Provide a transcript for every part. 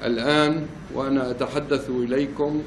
الآن وأنا أتحدث إليكم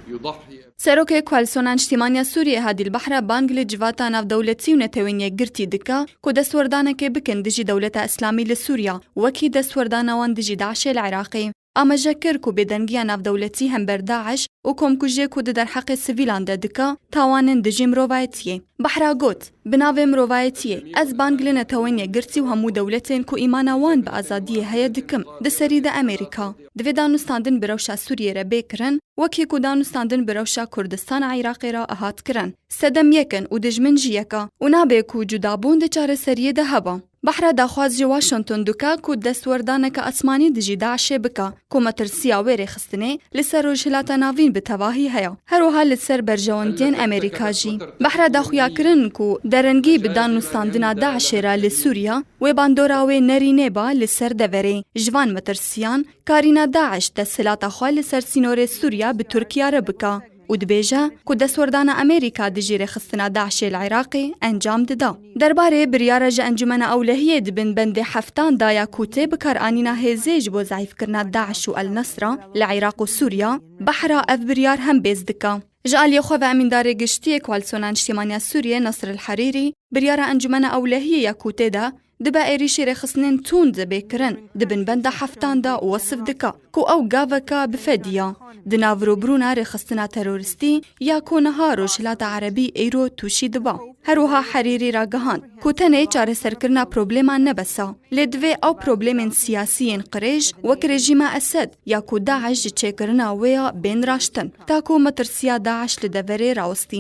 يضحي سەرۆکێک کوالسیۆنا نیشتیمانیا سووریە هادی البەحرە بانگ لە جڤاتە ناودەوڵەتی و نەتەوەینیە گرتی دکا کۆ دەستوەردانەکێ بکەن دژی دەوڵەتە ئەسلامی لە سووریا وەکی دەستوەردانەوان دژی داعشێ لە عێراقی ئاماژە کرد و بێدەنگیە ناودەوڵەتی هەمبەر داعش و کۆمکوژێک و دەرحەقی سڤیلان دەدکا تاوانن دژی مرۆڤایەتیە بەحرا گوت بناوێ مرۆڤایەتیە ئەس بانگ لە نەتەوەینیە گرتی و هەموو دەوڵەتێن کو ئیماناوان بە ئازادیە هەیە دکم دەسەریدە ئەمریکا دەوێ دانوستاندن برەوشە سووریێرە بێکرن وەکێک و دانوستاندن برەوشە کوردستان عێراقێرە ئەهاتکردن سەدەم یەکن و دژمن ژیەکە و نابێک و جودابوون دەچارە سەریەدە هەبە بەحرا داخوازی واشنگتن دوکا کو دەستوەردانەکە ئەسمانی دژی داعشێ بکە کۆمەترسیا وێرێ خستنێ لەسەر ڕۆژهەلاتە ناوین بتەواهی هەیە هەروەها لەسەر بەرژەوەندیان ئەمریکاژی بەحرا داخویاکردن کو دەرەنگی بدانوستاندنا داعشێرە لە سووریا وێ باندۆراوێ نەرینێبا لەسەر دەڤەرێ ژوان مەترسیان کارینا داعش دەسەلاتە خوا لەسەر سینۆرێ سووریا بە تورکیارە بکە و دبێژە کو دەستوەردانە ئەمریکا دژی ڕێخستنا داعشێ لە عێراقی ئەنجام ددا دەربارەی بریارە ژە ئەنجومەنە ئەولەهیە دبن بەندێ هەفتان دایا کوتێ بکارئانینا هێزێژ بۆ زایفکردنا داعش و ئەلنەسرە لە عێراق و سووریا بەحرا ئەف بریار هەم بێز دکا ژە ئالیەخوا بە ئەمیندارێ گشتیە کوالسیۆنا نیشتیمانیا سووریە نەسر الحەریری بریارە ئەنجومەنە ئەولەهیە یا کوتێدا دبا ئێریشی ڕێخستنên تون دەبێکردن دبن بەندە هەفتاندا وەسف دکا کو ئەو گاڤەکە بفەدیە دناڤرۆبروونا ڕێخستنا تەرۆریستی یا کۆنەها ڕۆژهەلاتە عەرەبی ئەیرۆ تووشی دبا هەروەها حەریری ڕاگەهاند کو تەنێ چارەسەرکردنا پرۆبلێمان نەبەسە لێ divê ئەو پرۆبلێمên سیاسیên قرێژ وەک رێژیما ئەسەد یا کو داعش ji çêkirina wê ya bên raştin ta ku metirsiya Daeş li deverê rawestîne